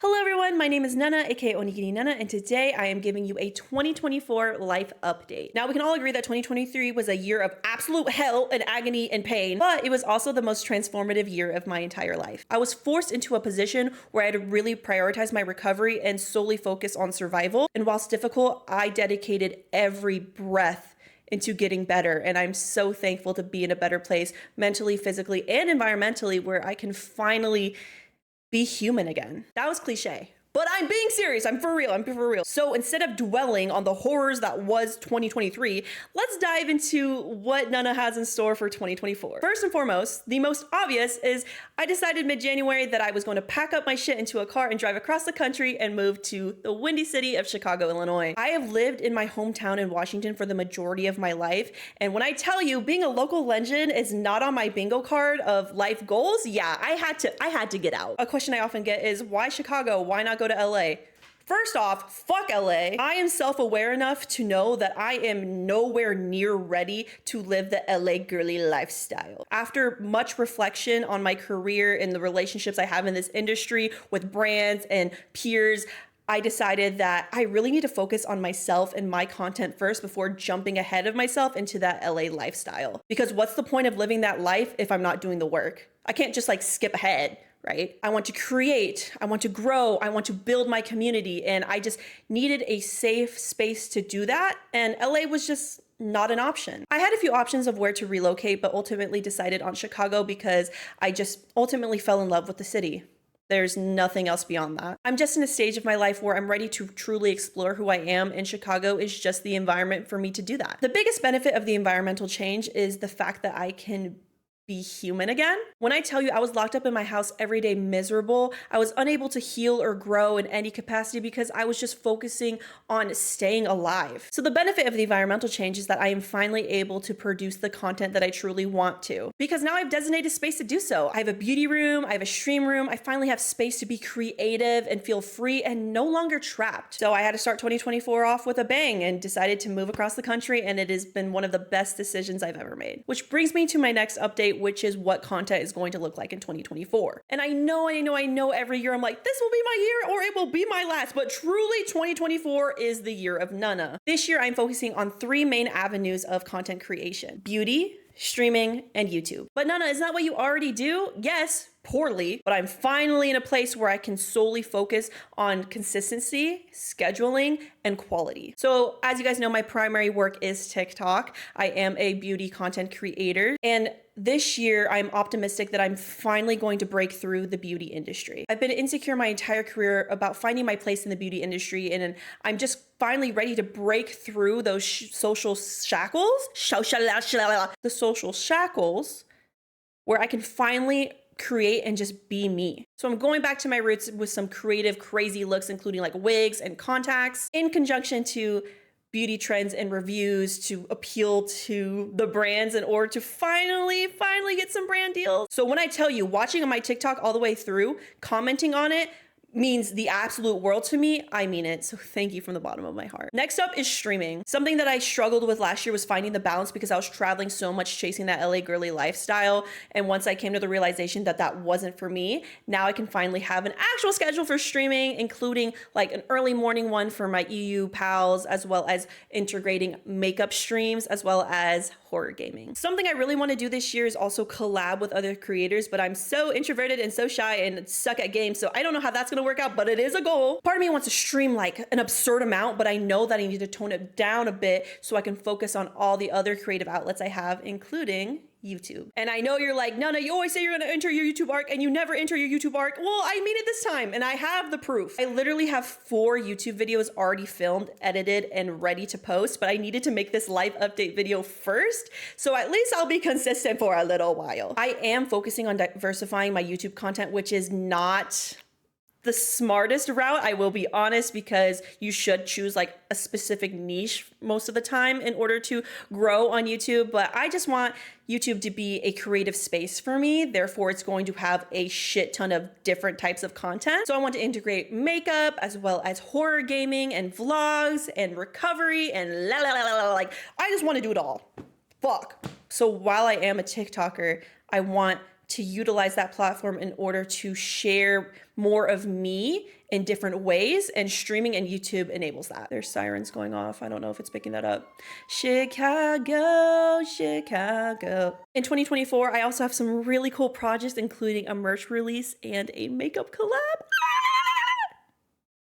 Hello everyone, my name is Nana, aka Onigiri Nana, and today I am giving you a 2024 life update. Now we can all agree that 2023 was a year of absolute hell and agony and pain, but it was also the most transformative year of my entire life. I was forced into a position where I had to really prioritize my recovery and solely focus on survival, and whilst difficult, I dedicated every breath into getting better, and I'm so thankful to be in a better place mentally, physically, and environmentally where I can finally be human again. That was cliche, but I'm being serious. I'm for real. So instead of dwelling on the horrors that was 2023, let's dive into what Nana has in store for 2024. First and foremost, the most obvious is I decided mid-January that I was going to pack up my shit into a car and drive across the country and move to the windy city of Chicago, Illinois. I have lived in my hometown in Washington for the majority of my life, and when I tell you being a local legend is not on my bingo card of life goals, yeah, I had to get out. A question I often get is, why Chicago? Why not go to LA? First off, fuck LA. I am self-aware enough to know that I am nowhere near ready to live the LA girly lifestyle. After much reflection on my career and the relationships I have in this industry with brands and peers, I decided that I really need to focus on myself and my content first before jumping ahead of myself into that LA lifestyle. Because what's the point of living that life if I'm not doing the work? I can't just skip ahead, right? I want to create, I want to grow, I want to build my community, and I just needed a safe space to do that, and LA was just not an option. I had a few options of where to relocate, but ultimately decided on Chicago because I just ultimately fell in love with the city. There's nothing else beyond that. I'm just in a stage of my life where I'm ready to truly explore who I am, and Chicago is just the environment for me to do that. The biggest benefit of the environmental change is the fact that I can be human again. When I tell you I was locked up in my house every day miserable, I was unable to heal or grow in any capacity because I was just focusing on staying alive. So the benefit of the environmental change is that I am finally able to produce the content that I truly want to, because now I've designated space to do so. I have a beauty room, I have a stream room, I finally have space to be creative and feel free and no longer trapped. So I had to start 2024 off with a bang and decided to move across the country, and it has been one of the best decisions I've ever made. Which brings me to my next update, which is what content is going to look like in 2024. And I know every year I'm like, this will be my year or it will be my last, but truly 2024 is the year of Nana. This year I'm focusing on three main avenues of content creation: beauty, streaming, and YouTube. But Nana, isn't that what you already do? Yes, poorly, but I'm finally in a place where I can solely focus on consistency, scheduling, and quality. So as you guys know, my primary work is TikTok. I am a beauty content creator, and this year, I'm optimistic that I'm finally going to break through the beauty industry. I've been insecure my entire career about finding my place in the beauty industry, and I'm just finally ready to break through those social shackles, the social shackles, where I can finally create and just be me. So I'm going back to my roots with some creative, crazy looks, including wigs and contacts, in conjunction to beauty trends and reviews to appeal to the brands in order to finally get some brand deals. So when I tell you, watching my TikTok all the way through, commenting on it, means the absolute world to me. I mean it. So thank you from the bottom of my heart. Next up is streaming. Something that I struggled with last year was finding the balance because I was traveling so much chasing that LA girly lifestyle. And once I came to the realization that that wasn't for me, now I can finally have an actual schedule for streaming, including an early morning one for my EU pals, as well as integrating makeup streams, as well as horror gaming. Something I really want to do this year is also collab with other creators, but I'm so introverted and so shy and suck at games, so I don't know how that's gonna work out, but it is a goal. Part of me wants to stream an absurd amount, but I know that I need to tone it down a bit so I can focus on all the other creative outlets I have, including YouTube. And I know you're like, Nana, you always say you're gonna enter your YouTube arc and you never enter your YouTube arc. Well, I mean it this time, and I have the proof. I literally have 4 YouTube videos already filmed, edited, and ready to post, but I needed to make this live update video first, so at least I'll be consistent for a little while. I am focusing on diversifying my YouTube content, which is not the smartest route, I will be honest, because you should choose a specific niche most of the time in order to grow on YouTube. But I just want YouTube to be a creative space for me. Therefore, it's going to have a shit ton of different types of content. So I want to integrate makeup as well as horror gaming and vlogs and recovery and I just want to do it all. Fuck. So while I am a TikToker, I want to utilize that platform in order to share more of me in different ways, and streaming and YouTube enables that. There's sirens going off. I don't know if it's picking that up. Chicago, Chicago. In 2024, I also have some really cool projects, including a merch release and a makeup collab.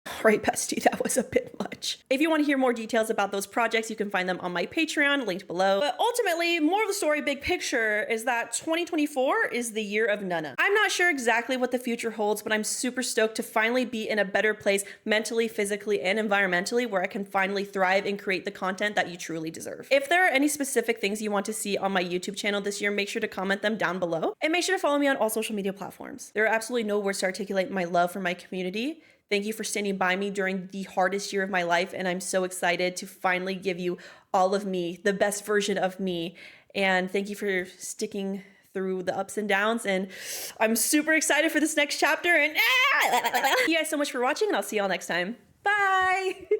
All right, bestie, that was a bit much. If you want to hear more details about those projects, you can find them on my Patreon, linked below. But ultimately, more of the story, big picture, is that 2024 is the year of Nana. I'm not sure exactly what the future holds, but I'm super stoked to finally be in a better place mentally, physically, and environmentally, where I can finally thrive and create the content that you truly deserve. If there are any specific things you want to see on my YouTube channel this year, make sure to comment them down below. And make sure to follow me on all social media platforms. There are absolutely no words to articulate my love for my community. Thank you for standing by me during the hardest year of my life, and I'm so excited to finally give you all of me, the best version of me. And thank you for sticking through the ups and downs, and I'm super excited for this next chapter. And thank you guys so much for watching, and I'll see y'all next time. Bye!